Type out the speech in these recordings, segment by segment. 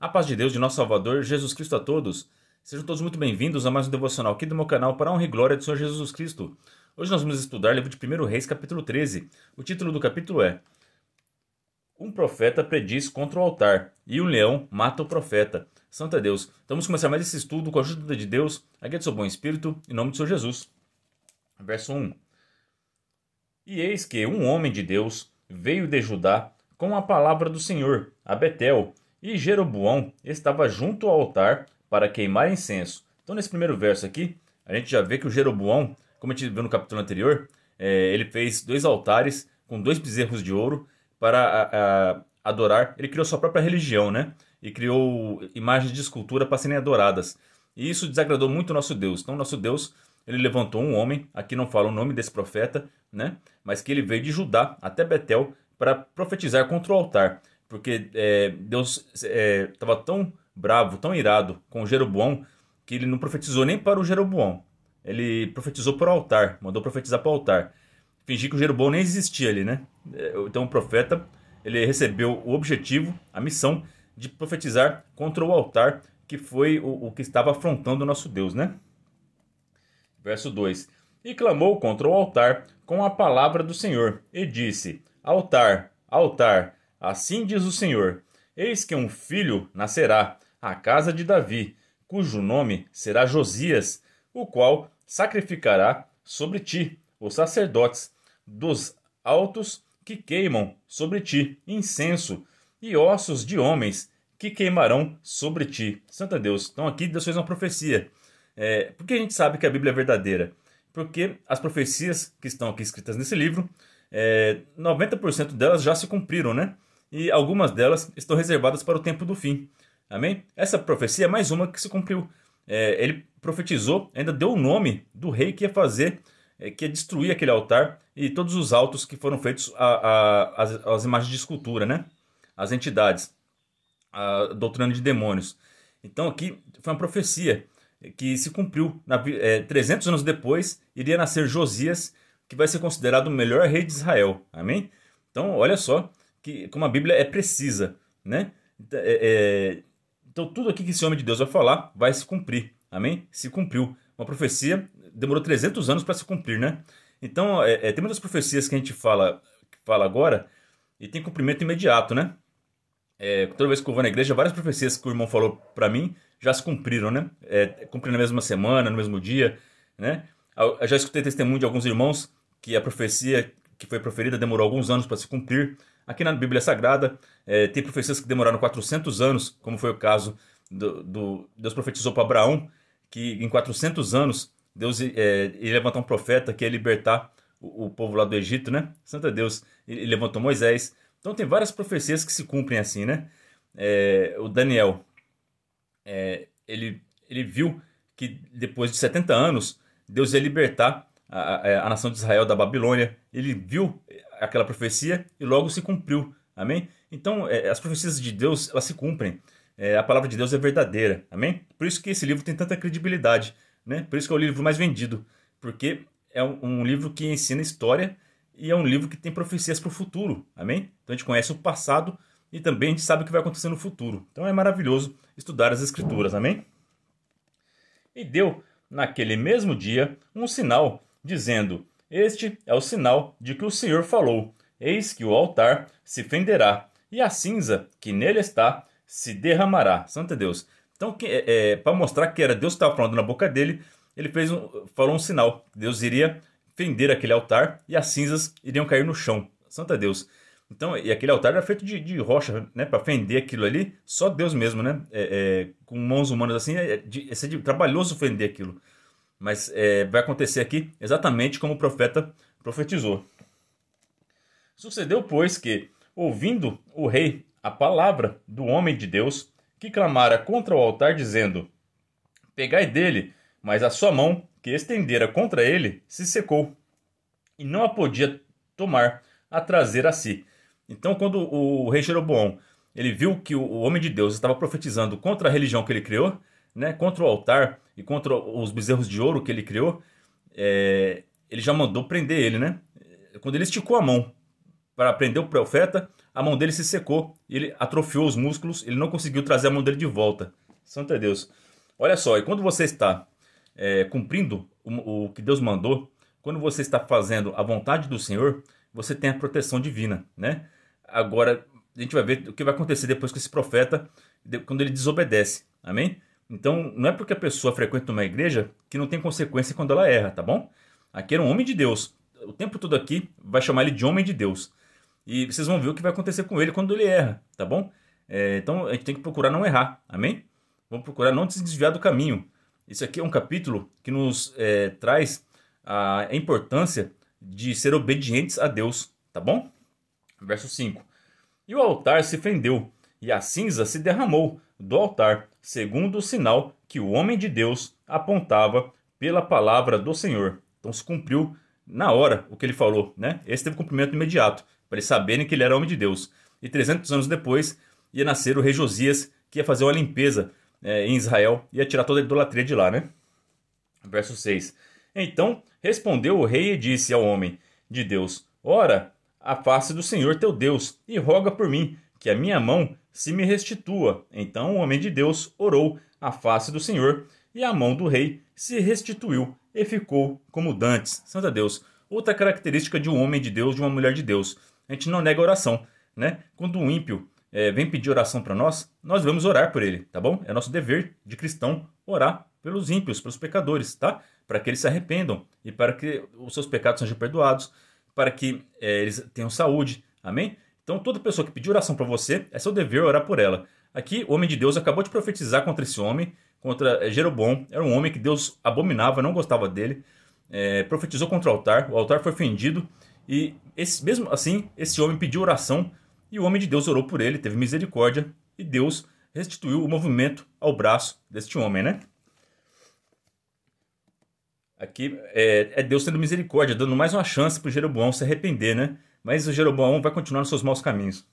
A paz de Deus, de nosso Salvador, Jesus Cristo a todos. Sejam todos muito bem-vindos a mais um devocional aqui do meu canal para a honra e glória do Senhor Jesus Cristo. Hoje nós vamos estudar o livro de 1 Reis, capítulo 13. O título do capítulo é Um profeta prediz contra o altar e um leão mata o profeta. Santo é Deus. Então vamos começar mais esse estudo com a ajuda de Deus, a guia do seu bom espírito, em nome do Senhor Jesus. Verso 1. E eis que um homem de Deus veio de Judá com a palavra do Senhor a Betel, e Jeroboão estava junto ao altar para queimar incenso. Então nesse primeiro verso aqui, a gente já vê que o Jeroboão, como a gente viu no capítulo anterior, ele fez 2 altares com 2 bezerros de ouro para adorar. Ele criou sua própria religião, né? E criou imagens de escultura para serem adoradas. E isso desagradou muito o nosso Deus. Então nosso Deus, ele levantou um homem, aqui não fala o nome desse profeta, né? Mas que ele veio de Judá até Betel para profetizar contra o altar. Porque Deus estava tão bravo, tão irado com o Jeroboão, que ele não profetizou nem para o Jeroboão. Ele profetizou para o altar, mandou profetizar para o altar. Fingir que o Jeroboão nem existia ali, né? Então o profeta, ele recebeu o objetivo, a missão de profetizar contra o altar, que foi o que estava afrontando o nosso Deus, né? Verso 2. E clamou contra o altar com a palavra do Senhor, e disse: Altar, altar, assim diz o Senhor, eis que um filho nascerá à casa de Davi, cujo nome será Josias, o qual sacrificará sobre ti os sacerdotes dos altos que queimam sobre ti incenso, e ossos de homens que queimarão sobre ti. Santo Deus. Então aqui Deus fez uma profecia. Por que a gente sabe que a Bíblia é verdadeira? Porque as profecias que estão aqui escritas nesse livro, 90% delas já se cumpriram, né? E algumas delas estão reservadas para o tempo do fim. Amém? Essa profecia é mais uma que se cumpriu. Ele profetizou, ainda deu o nome do rei que ia fazer, que ia destruir aquele altar e todos os altos que foram feitos às imagens de escultura, né? As entidades, a doutrina de demônios. Então aqui foi uma profecia que se cumpriu. 300 anos depois, iria nascer Josias, que vai ser considerado o melhor rei de Israel. Amém? Então, olha só como a Bíblia é precisa, né? Então, tudo aqui que esse homem de Deus vai falar vai se cumprir. Amém? Se cumpriu. Uma profecia demorou 300 anos para se cumprir, né? Então, tem muitas profecias que a gente fala agora e tem cumprimento imediato, né? Toda vez que eu vou na igreja, várias profecias que o irmão falou para mim já se cumpriram, né? Cumpriram na mesma semana, no mesmo dia, né? Eu já escutei testemunho de alguns irmãos que a profecia que foi proferida demorou alguns anos para se cumprir. Aqui na Bíblia Sagrada tem profecias que demoraram 400 anos, como foi o caso Deus profetizou para Abraão, que em 400 anos Deus ia levantar um profeta que ia libertar o povo lá do Egito, né? Santo Deus, ele levantou Moisés. Então tem várias profecias que se cumprem assim, né? O Daniel, ele viu que depois de 70 anos, Deus ia libertar a nação de Israel da Babilônia. Ele viu aquela profecia e logo se cumpriu. Amém? Então, as profecias de Deus, elas se cumprem. A palavra de Deus é verdadeira. Amém? Por isso que esse livro tem tanta credibilidade, né? Por isso que é o livro mais vendido. Porque é um livro que ensina história e é um livro que tem profecias para o futuro. Amém? Então a gente conhece o passado e também a gente sabe o que vai acontecer no futuro. Então é maravilhoso estudar as Escrituras. Amém? E deu, naquele mesmo dia, um sinal, dizendo: Este é o sinal de que o Senhor falou. Eis que o altar se fenderá, e a cinza que nele está se derramará. Santo Deus. Então, para mostrar que era Deus que estava falando na boca dele, ele falou um sinal. Deus iria fender aquele altar e as cinzas iriam cair no chão. Santo Deus. Então, e aquele altar era feito de rocha, né? Para fender aquilo ali, só Deus mesmo, né? Com mãos humanas assim, é trabalhoso fender aquilo. Mas vai acontecer aqui exatamente como o profeta profetizou. Sucedeu, pois, que, ouvindo o rei a palavra do homem de Deus, que clamara contra o altar, dizendo: Pegai dele, mas a sua mão, que estendera contra ele, se secou, e não a podia tomar a trazer a si. Então, quando o rei Jeroboão ele viu que o homem de Deus estava profetizando contra a religião que ele criou, né, contra o altar e contra os bezerros de ouro que ele criou, ele já mandou prender ele, né? Quando ele esticou a mão para prender o profeta, a mão dele se secou, ele atrofiou os músculos, ele não conseguiu trazer a mão dele de volta. Santo é Deus. Olha só, e quando você está cumprindo o que Deus mandou, quando você está fazendo a vontade do Senhor, você tem a proteção divina, né? Agora, a gente vai ver o que vai acontecer depois com esse profeta, quando ele desobedece, amém? Então, não é porque a pessoa frequenta uma igreja que não tem consequência quando ela erra, tá bom? Aqui era um homem de Deus. O tempo todo aqui vai chamar ele de homem de Deus. E vocês vão ver o que vai acontecer com ele quando ele erra, tá bom? Então, a gente tem que procurar não errar, amém? Vamos procurar não se desviar do caminho. Isso aqui é um capítulo que nos traz a importância de ser obedientes a Deus, tá bom? Verso 5. E o altar se fendeu, e a cinza se derramou do altar, segundo o sinal que o homem de Deus apontava pela palavra do Senhor. Então se cumpriu na hora o que ele falou, né? Esse teve cumprimento imediato, para eles saberem que ele era homem de Deus. E 300 anos depois ia nascer o rei Josias, que ia fazer uma limpeza em Israel, ia tirar toda a idolatria de lá, né? Verso 6. Então respondeu o rei e disse ao homem de Deus: Ora, a face do Senhor teu Deus, e roga por mim, que a minha mão se me restitua. Então o homem de Deus orou à face do Senhor, e a mão do rei se restituiu, e ficou como dantes. Santo a Deus. Outra característica de um homem de Deus, de uma mulher de Deus. A gente não nega oração, né? Quando um ímpio vem pedir oração para nós devemos orar por ele, tá bom? É nosso dever de cristão orar pelos ímpios, pelos pecadores, tá? Para que eles se arrependam e para que os seus pecados sejam perdoados, para que eles tenham saúde, amém? Então toda pessoa que pedir oração para você, é seu dever orar por ela. Aqui o homem de Deus acabou de profetizar contra esse homem, contra Jeroboão. Era um homem que Deus abominava, não gostava dele, profetizou contra o altar foi fendido, e mesmo assim esse homem pediu oração, e o homem de Deus orou por ele, teve misericórdia, e Deus restituiu o movimento ao braço deste homem, né? Aqui é Deus tendo misericórdia, dando mais uma chance para o Jeroboão se arrepender, né? Mas o Jeroboão vai continuar nos seus maus caminhos.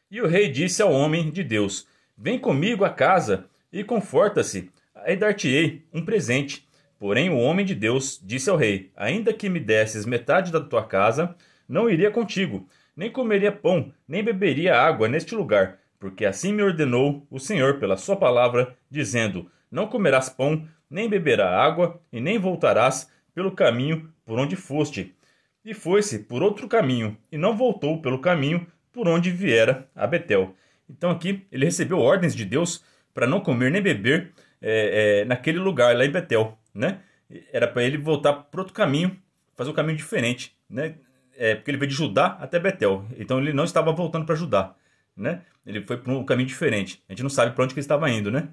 E o rei disse ao homem de Deus: Vem comigo à casa e conforta-se, aí dar-te-ei um presente. Porém o homem de Deus disse ao rei: Ainda que me desses metade da tua casa, não iria contigo, nem comeria pão, nem beberia água neste lugar, porque assim me ordenou o Senhor pela sua palavra, dizendo: Não comerás pão, nem beberá água, e nem voltarás pelo caminho por onde foste. E foi-se por outro caminho, e não voltou pelo caminho por onde viera a Betel. Então aqui ele recebeu ordens de Deus para não comer nem beber naquele lugar lá em Betel, né? Era para ele voltar para outro caminho, fazer um caminho diferente, né? Porque ele veio de Judá até Betel, então ele não estava voltando para Judá, né? Ele foi para um caminho diferente. A gente não sabe para onde que ele estava indo, né?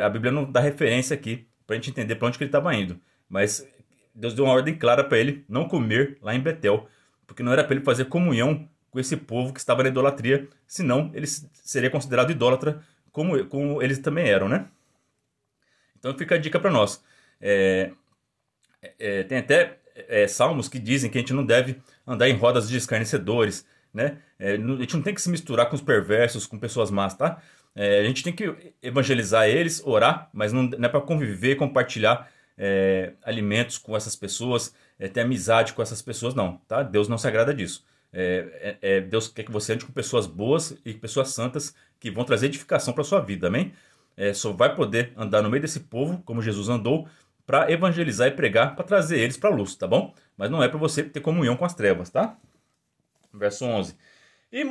A Bíblia não dá referência aqui para a gente entender para onde que ele estava indo, mas Deus deu uma ordem clara para ele não comer lá em Betel, porque não era para ele fazer comunhão com esse povo que estava na idolatria, senão ele seria considerado idólatra, como eles também eram, né? Então fica a dica para nós. Tem até salmos que dizem que a gente não deve andar em rodas de escarnecedores, né? A gente não tem que se misturar com os perversos, com pessoas más, tá? A gente tem que evangelizar eles, orar, mas não é para conviver, compartilhar alimentos com essas pessoas, ter amizade com essas pessoas, não, tá? Deus não se agrada disso. Deus quer que você ande com pessoas boas e pessoas santas que vão trazer edificação para sua vida, amém? Só vai poder andar no meio desse povo, como Jesus andou, para evangelizar e pregar, para trazer eles para a luz, tá bom? Mas não é para você ter comunhão com as trevas, tá? Verso 11. E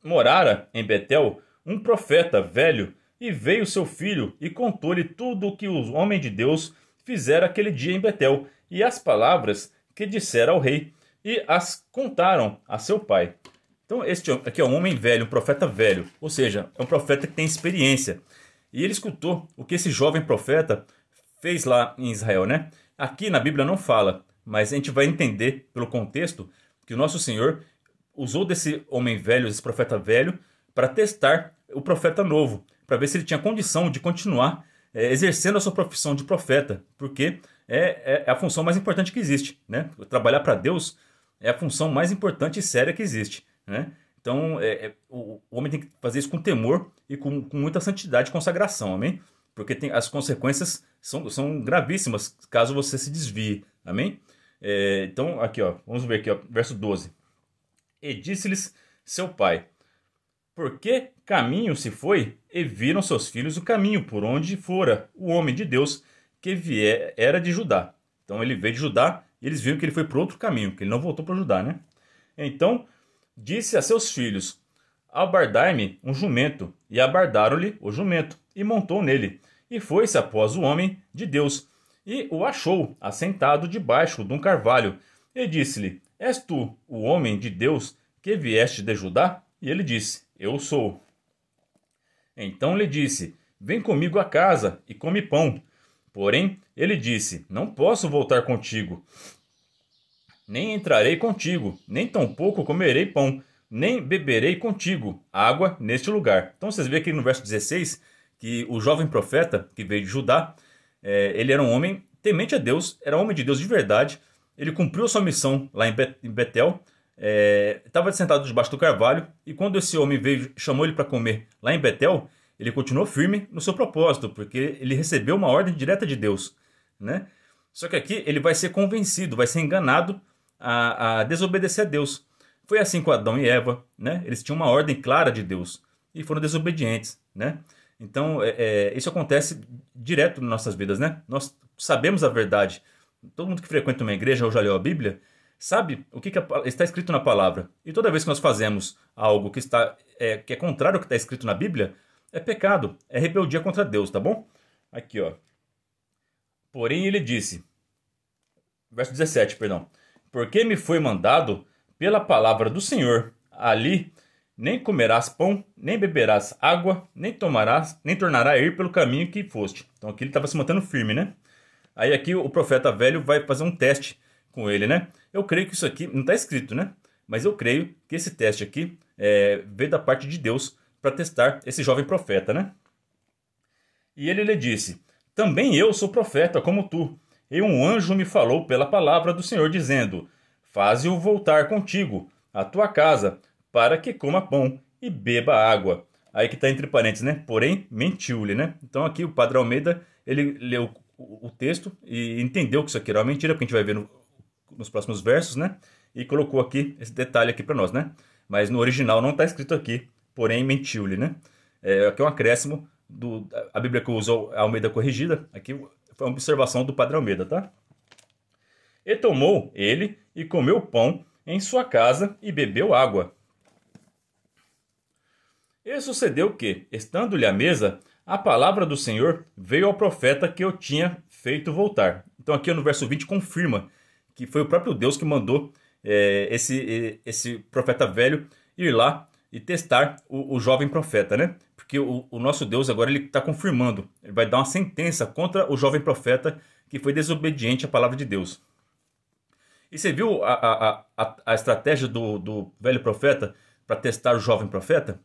morara em Betel um profeta velho, e veio seu filho e contou-lhe tudo o que o homem de Deus fizera aquele dia em Betel, e as palavras que dissera ao rei, e as contaram a seu pai. Então este aqui é um homem velho, um profeta velho, ou seja, é um profeta que tem experiência. E ele escutou o que esse jovem profeta fez lá em Israel, né? Aqui na Bíblia não fala, mas a gente vai entender pelo contexto que o nosso Senhor usou desse homem velho, desse profeta velho, para testar o profeta novo, para ver se ele tinha condição de continuar exercendo a sua profissão de profeta, porque é a função mais importante que existe, né? Trabalhar para Deus é a função mais importante e séria que existe, né? Então, o homem tem que fazer isso com temor e com muita santidade e consagração, amém? Porque as consequências são gravíssimas caso você se desvie, amém? Então, aqui, ó, vamos ver aqui, ó, verso 12. E disse-lhes seu pai: por que caminho se foi? E viram seus filhos o caminho por onde fora o homem de Deus que era de Judá. Então ele veio de Judá e eles viram que ele foi por outro caminho, que ele não voltou para Judá, né? Então disse a seus filhos: albardai-me um jumento. E abardaram-lhe o jumento, e montou nele, e foi-se após o homem de Deus, e o achou assentado debaixo de um carvalho, e disse-lhe: és tu o homem de Deus que vieste de Judá? E ele disse: eu sou. Então lhe disse: vem comigo a casa e come pão. Porém ele disse: não posso voltar contigo, nem entrarei contigo, nem tampouco comerei pão, nem beberei contigo água neste lugar. Então vocês veem aqui no verso 16 que o jovem profeta que veio de Judá, ele era um homem temente a Deus, era um homem de Deus de verdade, ele cumpriu a sua missão lá em Betel, estava sentado debaixo do carvalho, e quando esse homem veio, chamou ele para comer lá em Betel, ele continuou firme no seu propósito, porque ele recebeu uma ordem direta de Deus, né? Só que aqui ele vai ser convencido, vai ser enganado a desobedecer a Deus. Foi assim com Adão e Eva, né? Eles tinham uma ordem clara de Deus e foram desobedientes, né? Então, isso acontece direto nas nossas vidas, né? Nós sabemos a verdade. Todo mundo que frequenta uma igreja ou já leu a Bíblia sabe o que está escrito na palavra. E toda vez que nós fazemos algo que é contrário ao que está escrito na Bíblia, é pecado, é rebeldia contra Deus, tá bom? Aqui, ó. Porém ele disse, verso 17, perdão: porque me foi mandado pela palavra do Senhor, ali nem comerás pão, nem beberás água, nem tornará a ir pelo caminho que foste. Então aqui ele estava se mantendo firme, né? Aí aqui o profeta velho vai fazer um teste com ele, né? Eu creio que isso aqui não está escrito, né? Mas eu creio que esse teste aqui veio da parte de Deus para testar esse jovem profeta, né? E ele lhe disse: também eu sou profeta como tu, e um anjo me falou pela palavra do Senhor, dizendo: faze-o voltar contigo à tua casa, para que coma pão e beba água. Aí que está entre parênteses, né? Porém, mentiu-lhe, né? Então aqui o Padre Almeida, ele leu o texto e entendeu que isso aqui era uma mentira, porque a gente vai ver nos próximos versos, né? E colocou aqui esse detalhe aqui para nós, né? Mas no original não está escrito aqui, porém mentiu-lhe, né? Aqui é um acréscimo a Bíblia que usou a Almeida corrigida. Aqui foi uma observação do Padre Almeida, tá? E tomou ele e comeu pão em sua casa e bebeu água. E sucedeu que, estando-lhe à mesa, a palavra do Senhor veio ao profeta que eu tinha feito voltar. Então aqui no verso 20 confirma que foi o próprio Deus que mandou esse profeta velho ir lá e testar o jovem profeta, né? Porque o nosso Deus agora ele está confirmando, ele vai dar uma sentença contra o jovem profeta que foi desobediente à palavra de Deus. E você viu a estratégia do velho profeta para testar o jovem profeta?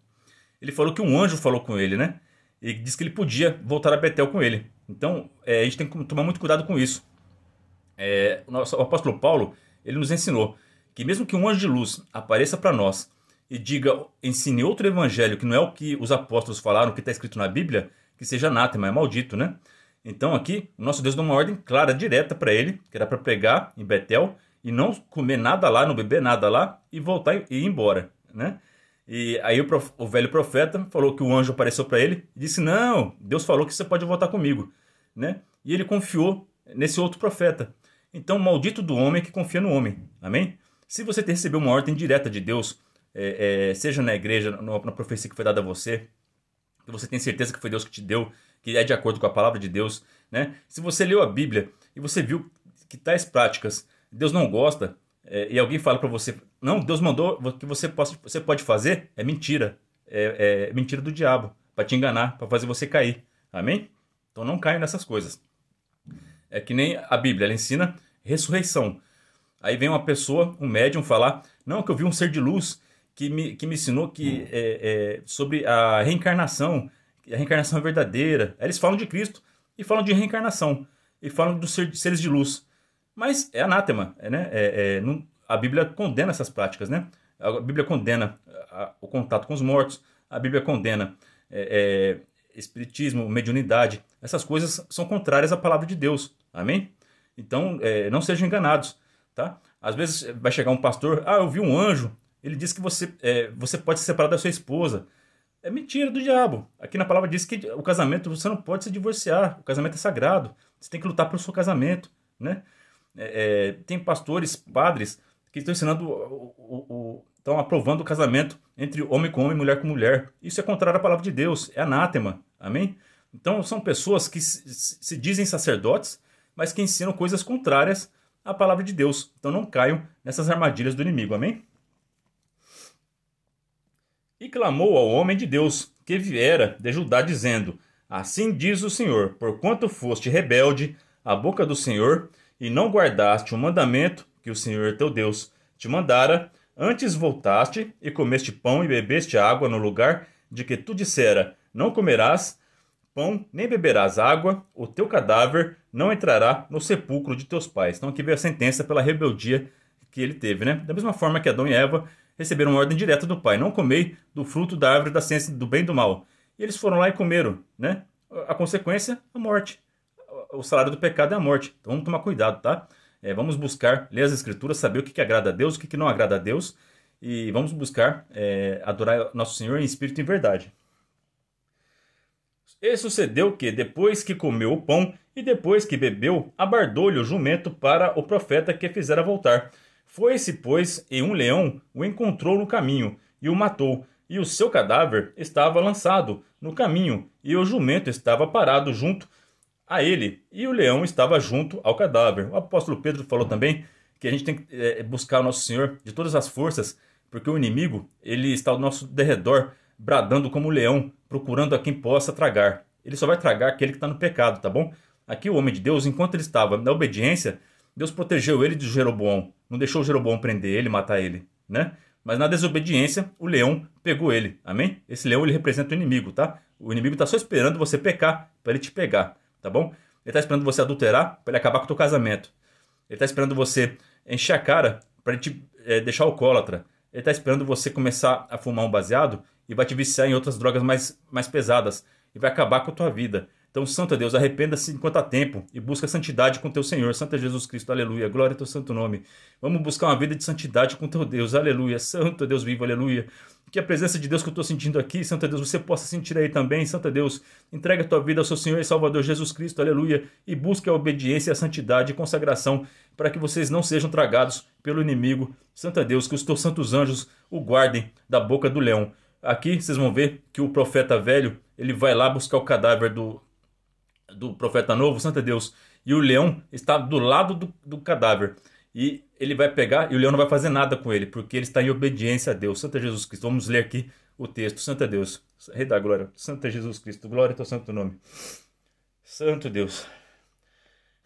Ele falou que um anjo falou com ele, né? E disse que ele podia voltar a Betel com ele. Então, a gente tem que tomar muito cuidado com isso. O apóstolo Paulo, ele nos ensinou que mesmo que um anjo de luz apareça para nós e ensine outro evangelho que não é o que os apóstolos falaram, o que está escrito na Bíblia, que seja anátema, é maldito, né? Então aqui, o nosso Deus deu uma ordem clara, direta para ele, que era para pregar em Betel e não comer nada lá, não beber nada lá e voltar e ir embora, né? E aí o velho profeta falou que o anjo apareceu para ele e disse: não, Deus falou que você pode voltar comigo, né? E ele confiou nesse outro profeta. Então, maldito do homem que confia no homem, amém? Se você recebeu uma ordem direta de Deus, seja na igreja, na profecia que foi dada a você, que você tem certeza que foi Deus que te deu, que é de acordo com a palavra de Deus, né? Se você leu a Bíblia e você viu que tais práticas Deus não gosta, e alguém fala para você: não, Deus mandou que você pode fazer, é mentira. É mentira do diabo, para te enganar, para fazer você cair. Amém? Então não caia nessas coisas. É que nem a Bíblia, ela ensina ressurreição. Aí vem uma pessoa, um médium, falar: não, que eu vi um ser de luz que me ensinou sobre a reencarnação é verdadeira. Aí eles falam de Cristo e falam de reencarnação e falam dos seres de luz. Mas é anátema, né? A Bíblia condena essas práticas, né? A Bíblia condena o contato com os mortos, a Bíblia condena espiritismo, mediunidade. Essas coisas são contrárias à palavra de Deus, amém? Então, não sejam enganados, tá? Às vezes vai chegar um pastor: eu vi um anjo, Ele diz que você pode se separar da sua esposa. É mentira do diabo. Aqui na palavra diz que o casamento, você não pode se divorciar. O casamento é sagrado. Você tem que lutar pelo seu casamento, né? Tem pastores, padres, que estão ensinando, estão aprovando o casamento entre homem com homem, mulher com mulher. Isso é contrário à palavra de Deus. É anátema. Amém? Então são pessoas que se dizem sacerdotes, mas que ensinam coisas contrárias à palavra de Deus. Então não caiam nessas armadilhas do inimigo. Amém? E clamou ao homem de Deus que viera de Judá, dizendo: Assim diz o Senhor, porquanto foste rebelde à boca do Senhor, e não guardaste o mandamento que o Senhor teu Deus te mandara, antes voltaste e comeste pão e bebeste água no lugar de que tu dissera: Não comerás pão, nem beberás água, o teu cadáver não entrará no sepulcro de teus pais. Então aqui veio a sentença pela rebeldia que ele teve, né? Da mesma forma que Adão e Eva receberam uma ordem direta do pai: não comei do fruto da árvore da ciência do bem e do mal. E eles foram lá e comeram, né? A consequência, a morte. O salário do pecado é a morte. Então vamos tomar cuidado, tá? Vamos buscar ler as escrituras, saber o que agrada a Deus, o que não agrada a Deus, e vamos buscar adorar nosso Senhor em espírito e em verdade. E sucedeu que, depois que comeu o pão e depois que bebeu, abardou-lhe o jumento para o profeta que fizera voltar. Foi-se, pois, e um leão o encontrou no caminho e o matou, e o seu cadáver estava lançado no caminho, e o jumento estava parado junto a ele, e o leão estava junto ao cadáver. O apóstolo Pedro falou também que a gente tem que buscar o nosso Senhor de todas as forças, porque o inimigo ele está ao nosso derredor, bradando como um leão, procurando a quem possa tragar. Ele só vai tragar aquele que está no pecado, tá bom? Aqui o homem de Deus, enquanto ele estava na obediência, Deus protegeu ele de Jeroboão. Não deixou Jeroboão prender ele, matar ele, né? Mas na desobediência, o leão pegou ele. Amém? Esse leão ele representa o inimigo, tá? O inimigo está só esperando você pecar para ele te pegar, tá bom? Ele está esperando você adulterar para ele acabar com o teu casamento. Ele está esperando você encher a cara para ele te deixar alcoólatra. Ele está esperando você começar a fumar um baseado e vai te viciar em outras drogas mais pesadas e vai acabar com a tua vida. Então, Santo Deus, arrependa-se enquanto há tempo e busca a santidade com teu Senhor. Santo Jesus Cristo, aleluia. Glória ao teu santo nome. Vamos buscar uma vida de santidade com teu Deus, aleluia. Santo Deus vivo, aleluia. Que a presença de Deus que eu estou sentindo aqui, Santo Deus, você possa sentir aí também, Santo Deus. Entrega a tua vida ao seu Senhor e Salvador Jesus Cristo, aleluia. E busque a obediência, a santidade e consagração para que vocês não sejam tragados pelo inimigo. Santo Deus, que os teus santos anjos o guardem da boca do leão. Aqui vocês vão ver que o profeta velho, ele vai lá buscar o cadáver do profeta novo, Santo Deus, e o leão está do lado do cadáver, e ele vai pegar, e o leão não vai fazer nada com ele, porque ele está em obediência a Deus. Santo Jesus Cristo, vamos ler aqui o texto. Santo Deus, Rei da Glória, Santo Jesus Cristo, glória ao teu santo nome. Santo Deus.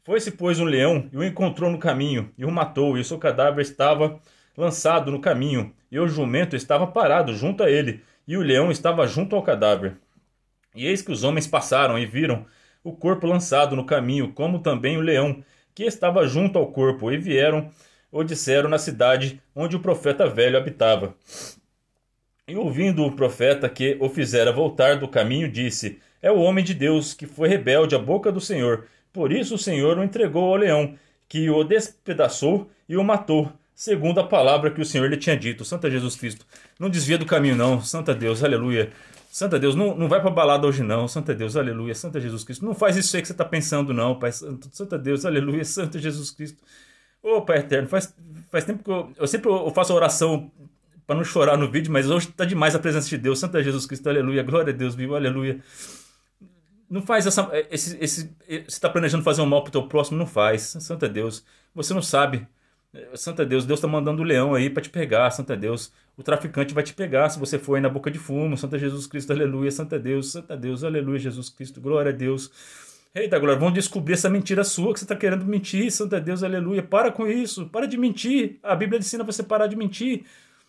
Foi-se, pois, um leão, e o encontrou no caminho, e o matou, e o seu cadáver estava lançado no caminho, e o jumento estava parado junto a ele, e o leão estava junto ao cadáver. E eis que os homens passaram e viram o corpo lançado no caminho, como também o leão, que estava junto ao corpo, e vieram o disseram na cidade onde o profeta velho habitava. E ouvindo o profeta que o fizera voltar do caminho, disse: É o homem de Deus que foi rebelde à boca do Senhor. Por isso o Senhor o entregou ao leão, que o despedaçou e o matou, segundo a palavra que o Senhor lhe tinha dito. Santa Jesus Cristo, não desvia do caminho não. Santa Deus, aleluia. Santa Deus, não vai pra balada hoje não. Santa Deus, aleluia. Santa Jesus Cristo, não faz isso aí que você tá pensando não, Pai Santo. Santa Deus, aleluia. Santa Jesus Cristo. Ô Pai Eterno, faz tempo que eu sempre faço a oração para não chorar no vídeo, mas hoje tá demais a presença de Deus. Santa Jesus Cristo, aleluia. Glória a Deus, vivo, aleluia. Não faz você tá planejando fazer um mal pro teu próximo, não faz. Santa Deus, você não sabe. Santa Deus, Deus tá mandando o leão aí para te pegar, Santa Deus. O traficante vai te pegar se você for aí na boca de fumo. Santa Jesus Cristo, aleluia. Santa Deus, aleluia, Jesus Cristo, glória a Deus. Rei da glória, vamos descobrir essa mentira sua que você está querendo mentir, Santa Deus, aleluia. Para com isso, para de mentir. A Bíblia ensina você parar de mentir.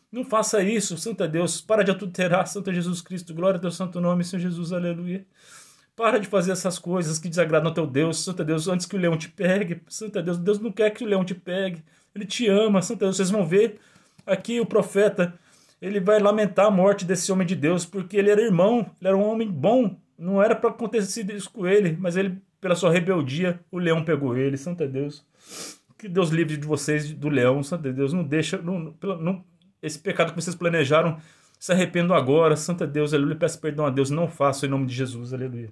Não faça isso, Santa Deus. Para de adulterar, Santa Jesus Cristo, glória ao teu santo nome, Senhor Jesus, aleluia. Para de fazer essas coisas que desagradam ao teu Deus, Santa Deus, antes que o leão te pegue. Santa Deus, Deus não quer que o leão te pegue. Ele te ama, Santa Deus. Vocês vão ver aqui o profeta, ele vai lamentar a morte desse homem de Deus, porque ele era irmão, ele era um homem bom. Não era para acontecer isso com ele, mas ele, pela sua rebeldia, o leão pegou ele. Santa Deus, que Deus livre de vocês do leão. Santa Deus, não deixa, não esse pecado que vocês planejaram, se arrependam agora, Santo Deus, aleluia, peço perdão a Deus, não faço em nome de Jesus, aleluia.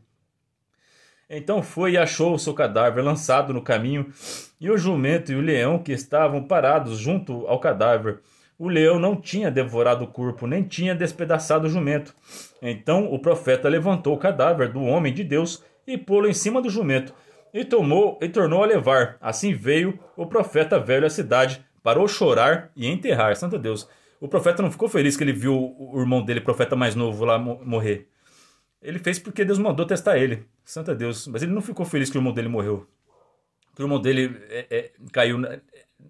Então foi e achou o seu cadáver lançado no caminho, e o jumento e o leão que estavam parados junto ao cadáver. O leão não tinha devorado o corpo, nem tinha despedaçado o jumento. Então o profeta levantou o cadáver do homem de Deus e pô-lo em cima do jumento, e tornou a levar. Assim veio o profeta velho à cidade, parou chorar e enterrar. Santo Deus. O profeta não ficou feliz que ele viu o irmão dele, profeta mais novo, lá morrer. Ele fez porque Deus mandou testar ele. Santo Deus. Mas ele não ficou feliz que o irmão dele morreu. Que o irmão dele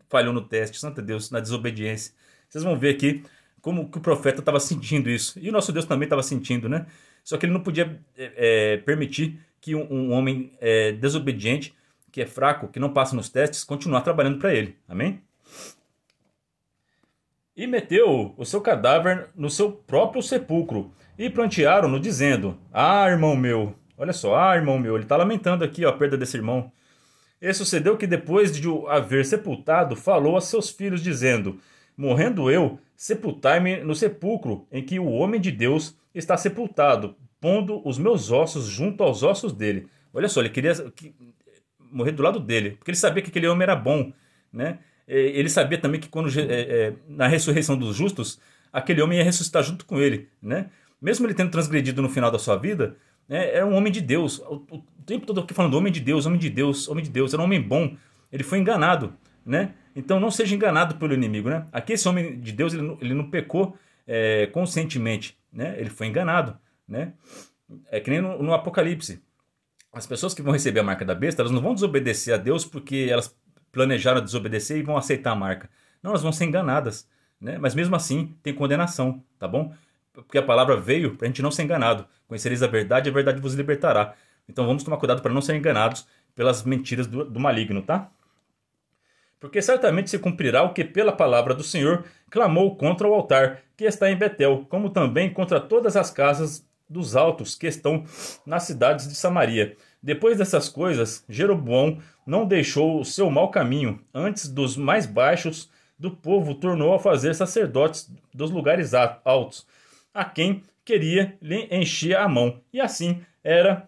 falhou no teste. Santo Deus, na desobediência. Vocês vão ver aqui como que o profeta estava sentindo isso. E o nosso Deus também estava sentindo, né? Só que ele não podia permitir que um homem desobediente, que é fraco, que não passa nos testes, continuar trabalhando para ele. Amém? E meteu o seu cadáver no seu próprio sepulcro, e prantearam-no, dizendo: Ah, irmão meu. Olha só, irmão meu. Ele está lamentando aqui a perda desse irmão. E sucedeu que depois de o haver sepultado, falou a seus filhos, dizendo: Morrendo eu, sepultai-me no sepulcro em que o homem de Deus está sepultado, pondo os meus ossos junto aos ossos dele. Olha só, ele queria morrer do lado dele, porque ele sabia que aquele homem era bom, né? Ele sabia também que quando na ressurreição dos justos, aquele homem ia ressuscitar junto com ele, né? Mesmo ele tendo transgredido no final da sua vida, né, era um homem de Deus. O tempo todo aqui falando homem de Deus, homem de Deus, homem de Deus. Era um homem bom. Ele foi enganado, né? Então não seja enganado pelo inimigo, né? Aqui esse homem de Deus, ele não pecou conscientemente, né? Ele foi enganado, né? É que nem no Apocalipse. As pessoas que vão receber a marca da besta, elas não vão desobedecer a Deus porque elas planejaram desobedecer e vão aceitar a marca. Não, elas vão ser enganadas, né? Mas mesmo assim tem condenação, tá bom? Porque a palavra veio para a gente não ser enganado. Conhecereis a verdade vos libertará. Então vamos tomar cuidado para não ser enganados pelas mentiras do maligno, tá? Porque certamente se cumprirá o que pela palavra do Senhor clamou contra o altar que está em Betel, como também contra todas as casas dos altos que estão nas cidades de Samaria. Depois dessas coisas, Jeroboão não deixou o seu mau caminho. Antes dos mais baixos do povo tornou a fazer sacerdotes dos lugares altos, a quem queria lhe encher a mão. E assim era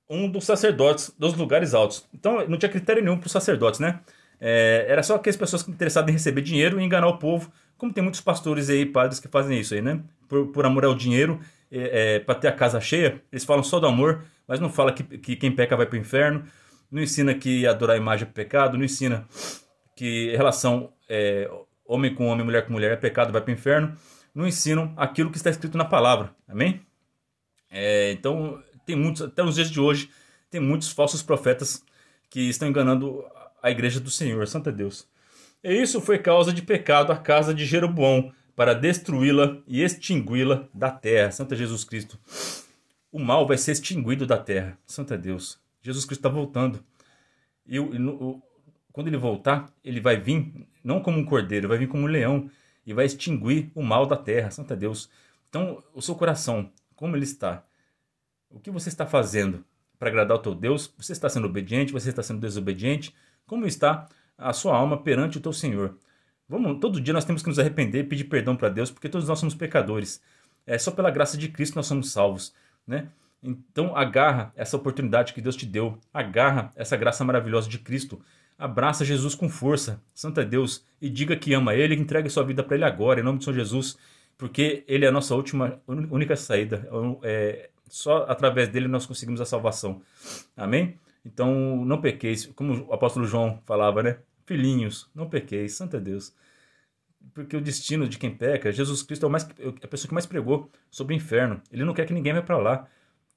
um dos sacerdotes dos lugares altos. Então não tinha critério nenhum para os sacerdotes, né? Era só aquelas pessoas interessadas em receber dinheiro e enganar o povo, como tem muitos pastores aí, padres que fazem isso aí, né? Por amor ao dinheiro, para ter a casa cheia, eles falam só do amor, mas não fala que quem peca vai para o inferno, não ensina que adorar a imagem é pecado, não ensina que relação homem com homem, mulher com mulher é pecado, vai para o inferno, não ensinam aquilo que está escrito na palavra, amém? Então, tem muitos, até nos dias de hoje, tem muitos falsos profetas que estão enganando a igreja do Senhor, santo Deus. E isso foi causa de pecado à casa de Jeroboão, para destruí-la e extingui-la da terra. Santo Jesus Cristo. O mal vai ser extinguido da terra. Santo Deus. Jesus Cristo está voltando. Quando ele voltar, ele vai vir não como um cordeiro, vai vir como um leão e vai extinguir o mal da terra. Santo Deus. Então, o seu coração, como ele está? O que você está fazendo para agradar ao teu Deus? Você está sendo obediente? Você está sendo desobediente? Como está a sua alma perante o teu Senhor? Todo dia nós temos que nos arrepender e pedir perdão para Deus, porque todos nós somos pecadores. Só pela graça de Cristo nós somos salvos, né? Então agarra essa oportunidade que Deus te deu, agarra essa graça maravilhosa de Cristo, abraça Jesus com força, santo é Deus, e diga que ama Ele e entregue sua vida para Ele agora, em nome de São Jesus, porque Ele é a nossa única saída, só através dele nós conseguimos a salvação, amém? Então não pequeis, como o apóstolo João falava, né? Filhinhos, não pequeis, santo é Deus. Porque o destino de quem peca, Jesus Cristo é a pessoa que mais pregou sobre o inferno. Ele não quer que ninguém vá para lá.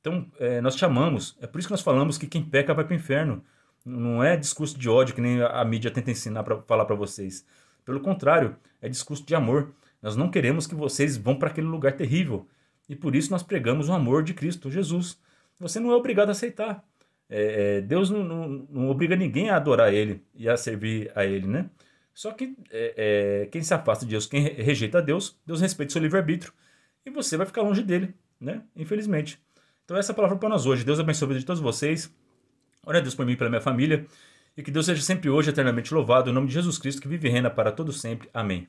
Então, nós te amamos. É por isso que nós falamos que quem peca vai para o inferno. Não é discurso de ódio que nem a mídia tenta ensinar para falar para vocês. Pelo contrário, é discurso de amor. Nós não queremos que vocês vão para aquele lugar terrível. E por isso nós pregamos o amor de Cristo, Jesus. Você não é obrigado a aceitar. Deus não obriga ninguém a adorar Ele e a servir a Ele, né? Só que quem se afasta de Deus, quem rejeita Deus, Deus respeita o seu livre-arbítrio e você vai ficar longe dele, né? Infelizmente. Então essa é a palavra para nós hoje. Deus abençoe a vida de todos vocês. Ore a Deus por mim e pela minha família. E que Deus seja sempre hoje eternamente louvado, em nome de Jesus Cristo, que vive e reina para todo sempre. Amém.